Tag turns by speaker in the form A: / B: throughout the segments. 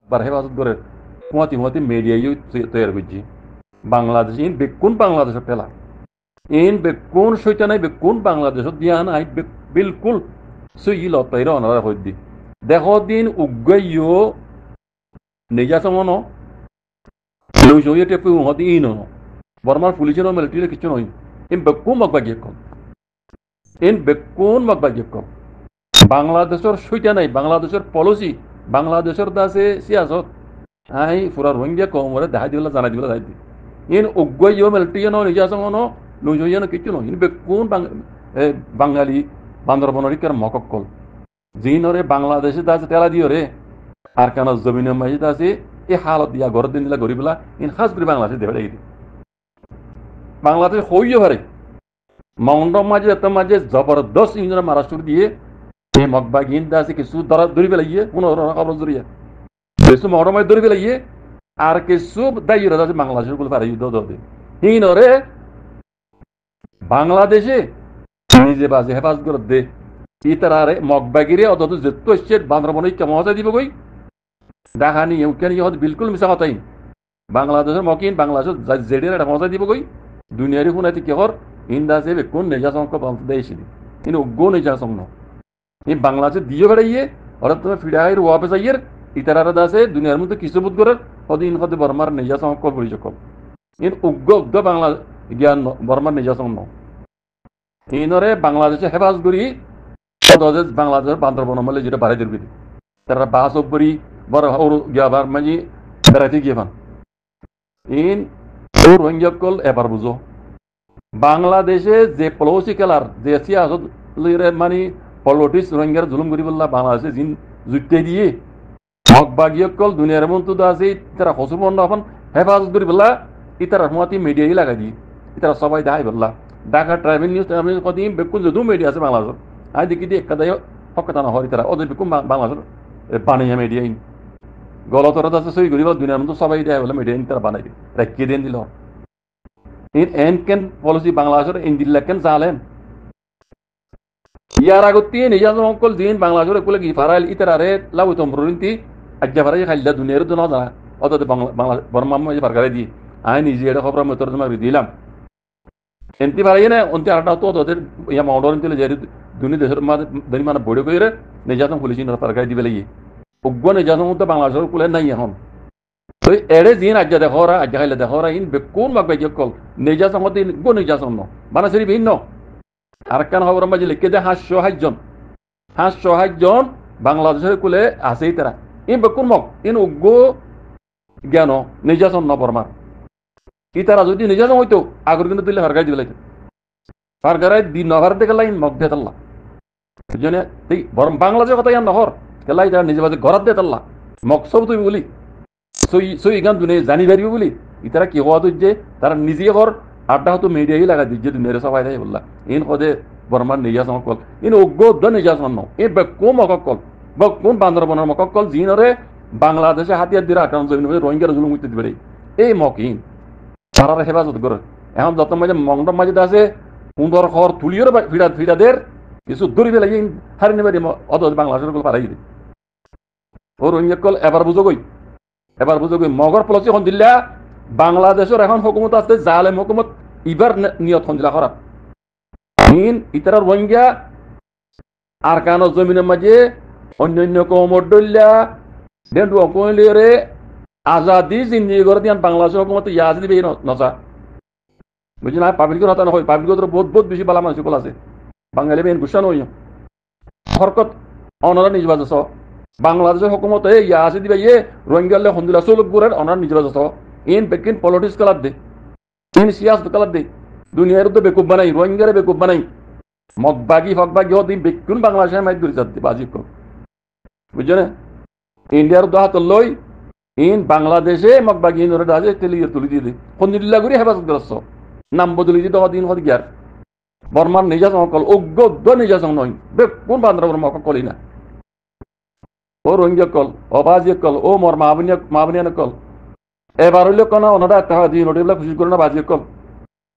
A: বার হেফাজত করে কুয়াতি মুয়াতি মিডিয়াই তৈরি করছি বাংলাদেশ ইন বেকুন বাংলাদেশের ফেলা ইন বেকুন সইটা নাই বেকুন বাংলাদেশত দিয়া নাই বিলকুল সুই লতাইরা অনারা হই দি দেখো দিন উগ্গইও নেজা সমন লুজইয়ে টেপু হদি ইন বর্মার পুলিশের মিলিটারি কিছু নয় ইন বেকুন মগবাগি কম ইন বেকুন মগবাগি কম বাংলাদেশের সইটা নাই বাংলাদেশের পলিসি বাংলাদেশের দাসে সিয়াসত আই পুরা রোহিঙ্গা কমরে দেখা দিবলা জানা দিবলা যাই ইন উগ্গইও মিলিটারি ন নেজা সমন লুজইয়ে কিছু নয় ইন বেকুন বাঙালি বান্দরবনের মকক্কল জিনরে বাংলাদেশে দাসে তেলা দিও রে আর কেন জমিনের মাঝে আছে এই হালত দিয়া ঘর দিন দিলা গরিবলা ইন খাস করে বাংলাদেশে দেবে দেখি বাংলাদেশ হইও পারে মাউন্ড মাঝে এত মাঝে জবরদস্ত ইঞ্জিনিয়ার মহারাষ্ট্র দিয়ে এই মকবা গিন আছে কিছু ধরা ধরি পেলাইয়ে কোনো খবর জড়িয়ে কিছু মাউন্ড মাঝে ধরি পেলাইয়ে আর কিছু দায়ী আছে বাংলাদেশের গুলো পারে যুদ্ধ দে হিনরে বাংলাদেশে নিজে বাজে হেফাজত করে দে ইতারে মগবাগিরে অত যেত স্টেট বান্দরবনে কেমন হতে দিব গই দেখানি ইউকেন ইহত বিলকুল মিশা কথাই বাংলাদেশের মকিন বাংলাদেশের জেডির এটা মজা দিব গই দুনিয়ারি শুনাইতে কেহর ইন্দাসে কোন নেজা সংখ্য দেয়ছিল কিন্তু উগ্র নেজা সংখ্য এই বাংলাদেশে দিয়ে বেড়াইয়ে ওরা তুমি ফিডাইয়ের ওয়াপে যাইয়ের ইতারা দাসে দুনিয়ার মধ্যে কিছু বোধ করে হদিন হতে বর্মার নেজা সংখ্য পরিচয় ইন উগ্র বাংলা জ্ঞান বর্মার নেজা সংখ্য ইনরে বাংলাদেশে হেফাজত করি বাংলাদেশের বান্দরবন আমলে যেটা বাড়াই দিবি তারা বাস উপরি বড় গিয়াবার মাঝি বেড়াইতে গিয়ে পান ইন রোহিঙ্গা এবার বুঝো বাংলাদেশে যে পলিসি খেলার যে সিয়াসত মানে পলিটিক্স রোহিঙ্গার জুলুম করি বললা বাংলাদেশে জিন জুটতে দিয়ে হক বাগিয়কল দুনিয়ার মতো আছে তারা হসুর বন্ধ এখন হেফাজত করি বললা ইতারা মতি মিডিয়াই লাগাই দিয়ে ইতারা সবাই দেখাই বললা ঢাকা ট্রাইবেল নিউজ কদিন বেকুন যদিও মিডিয়া আছে বাংলাদেশের আই দেখি দিয়ে একাদায় হকতা না হয় তারা ওদের বেকুন বাংলাদেশের বানিয়ে মিডিয়া গলতরা আছে সই করি দুনিয়ার মতো সবাই দেয় বলে মিডিয়া তারা বানাই রাখিয়ে দেন দিল এন কেন পলিসি বাংলাদেশের ইন দিল্লা কেন চালেন ইয়ার আগতে নিজাম অঙ্কল দিন বাংলাদেশের কুলে কি ফারাইল ইতারে লাউ তম্বরিন্তি আজ্জা ফারাই খাইলা দুনিয়ার তো না জানা অত বাংলা বর্মা মাঝে ফারকারে দি আই নিজে এটা খবর আমি তোর তোমাকে দিলাম এনতি ফারাই না অন্তি আরটা তো ওদের ইয়া মাউন্ডর ইনতে যে দুনিয়া দেশের মাঝে দনি মানে বড় কইরে নিজাম পুলিশ ইন ফারকারে দিবে লাগি উগ্র নিজাম তো বাংলাদেশের কুলে নাই এখন তো এড়ে দিন আজ্জা দেখরা আজ্জা খাইলা দেখরা ইন বেকুন মাগবে কল নিজাম মতে গো নিজাম ন বানা সরি ভিন্ন আর কেন খবর মাঝে লিখে যে 500 বাংলাদেশের কুলে আছেই তারা ইন বেকুন মক ইন উগ্র জ্ঞান নির্যাতন ন বর্মার ই তারা যদি নির্যাতন হইতো আগর কিন্তু দিলে ফারগাই দিবে লাগতো ফারগারাই দি নগর থেকে লাইন মগ দিয়ে তাল্লা বুঝনে এই বরং বাংলাদেশের কথা ইয়ান নহর কেলাই তারা নিজে বাজে ঘরাত দিয়ে তাল্লা মগ সব তুই বলি সই গান দুনে জানি পারিব বলি ই তারা কি হওয়া যে তারা নিজে ঘর আড্ডা হতো মিডিয়াই লাগা দিচ্ছে দুনিয়ারে সবাই দেয় বললা ইন কদে বর্মার নির্যাতন কল ইন উগ্র নির্যাতন ন এ বেকুন মককল বেকুন বান্দরবনের মককল জিনরে বাংলাদেশে হাতিয়ার দিয়ে আক্রমণ জমিন রোহিঙ্গার জুলুম করতে দিবে এই মকিন তারা হেফাজত করে এখন যত মাঝে মংডম মাঝে আছে সুন্দর খবর তুলিও ফিরাদের কিছু দূরি ফেলে হারি নেবে অত বাংলাদেশের কল পারাই দিবে ও রোহিঙ্গা কল এবার বুঝো গই মগর পলসি এখন দিল্লা বাংলাদেশের এখন হুকুমত আছে জালেম হুকুমত ইবার নিয়ত এখন দিলা খারাপ ইতারা রোহিঙ্গা আর কেন জমিনের মাঝে অন্যান্য কমর দল্যা দেন কইলে আজাদি জিন্দি করে দিয়ান বাংলাদেশের হুকুমত ইয়াজ দিবে নসা বুঝলি না পাবলিকের হতা নহয় পাবলিকের বহুত বেশি বালা মানুষ কল আছে বাঙালি বেন গুসা নই হরকত অনরা নিজ বাজস বাংলাদেশের হুকুমত ইয়া আছে দিবে রোহিঙ্গালে হন্দিলা চলকপুরের অনার নিজ বাজস ইন বেকিন পলিটিক্স কালার দে ইন সিয়াস কালার দে দুনিয়ার তো বেকুব বানাই রোহিঙ্গারে বেকুব বানাই মগবাগি ফকবাগি হতে বেকুন বাংলাদেশের মাইক ধরে যাচ্ছে বাজি কর বুঝছো না ইন্ডিয়ার দোহাত লই ইন বাংলাদেশে মগবাগি ইন রাজে তেলিয়ে তুলি দিয়ে হন্দিল্লা করে হেফাজত করছ নাম বদলি দিতে দিন হতে গিয়ার বর্মার নির্যাতন কল অজ্ঞ নির্যাতন নয় বেকুন বান্দরবন মক কলি না ও রোহিঙ্গা কল ও বাজি কল ও মর মাবনিয়ান কল এবার হইলে কোন ওনারা একটা দিয়ে নোটিগুলা খুশি করে না বাজি কল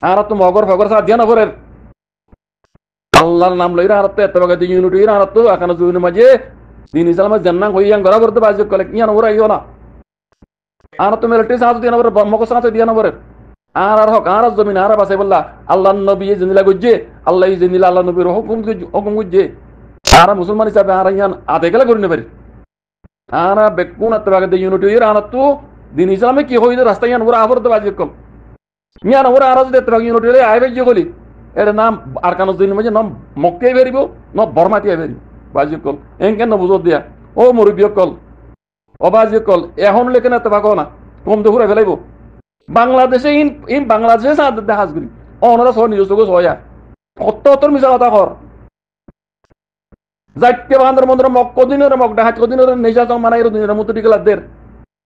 A: আর তো মগর ফগর সাথ দিয়া না পরের আল্লাহর নাম লইরা আর তো এত বাগা দিয়ে নোটি আর তো এখানে জুন মাঝে দিন ইসলাম জান্নাত হইয়াং বরাবর তো বাজি কল ইয়ান ওরা ইও না আর তো মিলিটারি সাহায্য দিয়ে না মকর সাহায্য দিয়ে না আর হক আর জমিন আর বাসাই বললা আল্লাহ নবী জিনিলা গুজে আল্লাহ জিনিলা আল্লাহ নবীর হুকুম গুজে আর মুসলমান হিসাবে আর ইয়ান আধে গেলে করে নেবে আর বেকুন আত্মাকে দিয়ে ইউনিটি আর তো দিন ইসলামে কি হইলে রাস্তা ইয়ান ওরা আবরতে বাজি কম ইয়ান ওরা আর যদি আত্মাকে ইউনিটি হলে আইবে যে বলি এটা নাম আর কানো দিন মাঝে নাম মক্কে বেরিব ন বর্মাটিয়া বেরিব বাজি কল এন কেন বুঝত দিয়া ও মুরব্বী কল অবাজি কল এখন লেখেন আত্মা না কম তো ঘুরে ফেলাইব বাংলাদেশে ইন বাংলাদেশে সাহায্য দেখাজ করি অনারা সহ নিজস্ব হয়া কত মিশা কথা কর যাইতে বান্দার মন্দির মক কদিনের মক ডাহাত কদিনের নেশা সং মানাই দিনের মতো টিকে লাগদের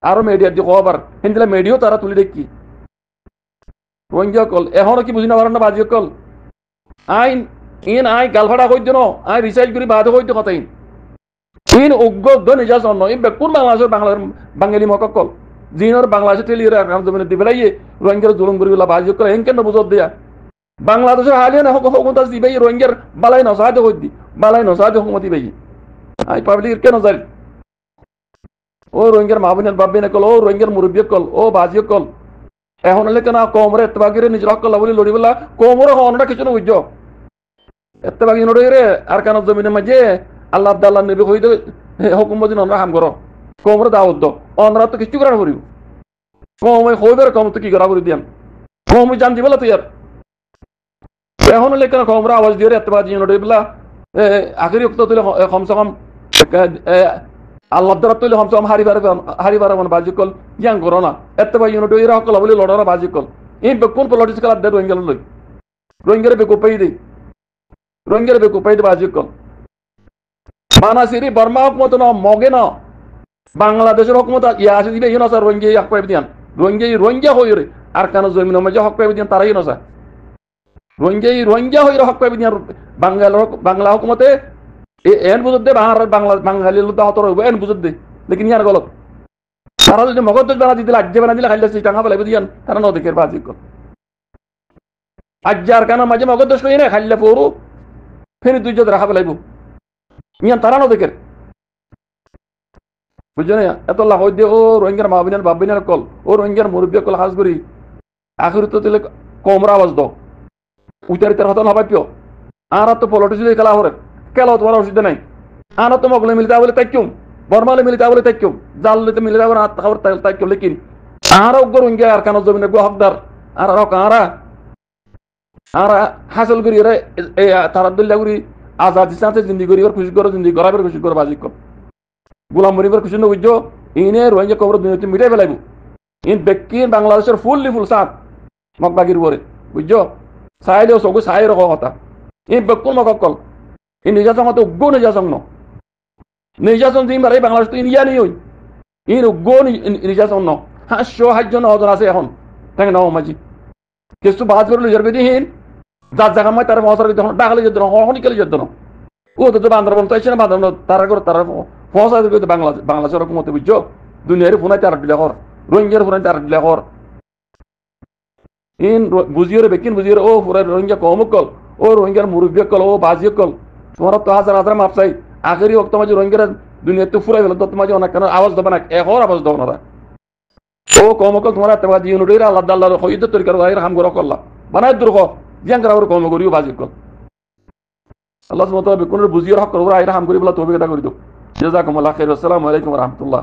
A: আরো মিডিয়ার যে খবর হিন্দিলা মিডিয়াও তারা তুলি দেখি রোহিঙ্গা কল এখনো কি বুঝি না পারেন না বাজি কল আইন ইন আই গালফাড়া কই দিন আই রিসার্চ করি বাদে কই কথা ইন উগ্র নির্যাতন ইন বেকুন বাংলাদেশের বাঙালি মক কল জিনোর বাংলাদেশে টেলিয়ে জমিনে দিবেলাইয়ে রোহিঙ্গার জুলুম করি বাজি কল এন কেন বুঝত দিয়া বাংলাদেশের হালিয়ে না হুকুমত দিবে রোহিঙ্গার বালাই নসাহায্য কই দি বালাই নসাহায্য হুকুমত দিবে আই পাবলিক কেন যাই ও রোহিঙ্গার মাহবিনের বাবিনে কল ও রোহিঙ্গার মুরব্বী কল ও বাজি কল এখন হলে কেন কমরে এত্তেবাগিরে নিজের হক কল্লা বলি লড়ি বলা কমরে হনটা কিছু না বুঝছ এত্তেবাগি নড়ে রে আর কেন জমিনের মাঝে আল্লাহ আব্দাল্লাহ নবী হইতে হুকুম মদিন আমরা হাম করো কমরে দাওয়াত দো অনরা তো কিছু করার করিব কমে হইবার কম তো কি করা করি দিয়াম কমে জান দিবলা তুই আর এখন হলে কেন কমরা আওয়াজ দিয়ে এত্তেবাগি নড়ে বলা আখেরি অক্ত তুলে কমসে কম আল্লাহ দ্বারা তুলে কমসে কম হারিবার মানে বাজি কল ইয়াং করো না এত্তেবাগি নড়ে এরা হকলা বলি লড়ারা বাজি কল এই কোন পলিটিক্যাল আড্ডা রোহিঙ্গা লই রোহিঙ্গারে বেকুপাই দে রোহিঙ্গারে বেকুপাই দে বাজি কল মানাসিরি বর্মা হুকুমত ন মগে ন বাংলাদেশের হুকুমত ইয়া আছে দিবে ইনো স্যার রোহিঙ্গা হক পাইবে দিয়ান রোহিঙ্গা হই রে আর কেন জমিন মাঝে হক পাইবে দিয়ান তারাই নসা রোহিঙ্গা হই হক পাইবে দিয়ান বাংলা হুকুমতে এন বুঝত দে বাঙালি লোক হতর হইব এন বুঝত দে লেকিন ইয়ার গলত তারা যদি মগজ বানা দিতে আজ্জে বানা দিলে খাইলে টাকা পেলাইবে দিয়ান তারা ন দেখের বাজি কল আজ্জে আর কেন মাঝে মগজ দোষ কই না খাইলে পড়ু ফের দুই যদি রাখা পেলাইব ইয়ান তারা ন দেখের বুঝছো না এত লাভ দিয়ে ও রোহিঙ্গার মাহবিনার বাবিনার কল ও রোহিঙ্গার মুরব্বী কল হাজ করি আখরি তো দিলে কমরা আওয়াজ দাও উচারিতার হতন হবাই পিও আর তো পলিটিক্স খেলা হরে খেলা তোমার অসুবিধা নাই আর তো মগলে মিলিতা বলে তাইকুম বর্মালে মিলিতা বলে তাইকুম জাললে মিলিতা বলে আত্মা তাইকুম লেকিন আর অগ্র রোহিঙ্গা আর কানো জমিনে গো হকদার আর কারা আর হাসল করি রে তারাদুল্লাহ করি আজাদি সাথে জিন্দি করি খুশি করো জিন্দি গরাবের খুশি করো বাজি কর গোলাম মরিবের খুশি না বুঝছো ইনে রোহিঙ্গা কবর দুনিয়াতে মিটাই ফেলাইব ইন বেক্কি বাংলাদেশের ফুললি ফুল সাত মকবাগির পরে বুঝছো চাইলেও চকু চাই রকম কথা ই বেকুল মকল ই নির্যাতন হতে উগ্র নির্যাতন ন নির্যাতন দিন বারে বাংলাদেশ তো ইন্ডিয়া নেই ইন উগ্র নির্যাতন ন 500 জন নজন আছে এখন তাই নাও মাঝি কিছু বাদ করে লিজার বেদিহীন যার জায়গা মায় তারা মহাসার ডাকালে যেত না হনিকালে যেত না ও তো বান্দরবন তো না বান্দরবন তারা করে তারা পৌঁছা দিতে বাংলাদেশের রকমতে বুঝছো দুনিয়ার ফোনাই তারা দিলে কর রোহিঙ্গার ফোনাই তারা দিলে কর ইন বুঝিয়ে বেকিন বুঝিয়ে ও পুরা রোহিঙ্গা কমকল ও রোহিঙ্গার মুরব্বী কল ও বাজি কল তোমার তো হাজার হাজার মাপ চাই আখেরি অক্ত মাঝে রোহিঙ্গার দুনিয়াতে ফুরাই ফেলো তো তোমার অনেক কেন আওয়াজ দেবে না এখন আওয়াজ দেবো না ও কমকল তোমার তোমার ইউনিটির আল্লাহ আল্লাহ হইদ তরিকার হাম গর করলা বানায় দুর্গ জিয়াং করা কম করিও বাজি কল আল্লাহ সুবহানাহু ওয়া তাআলা কোন বুঝিয়ে হক করে হাম করি বলা তৌফিক আতা করি দাও জাযাকুমুল্লাহু খাইরান আসসালামু আলাইকুম ওয়া রাহমাতুল্লাহ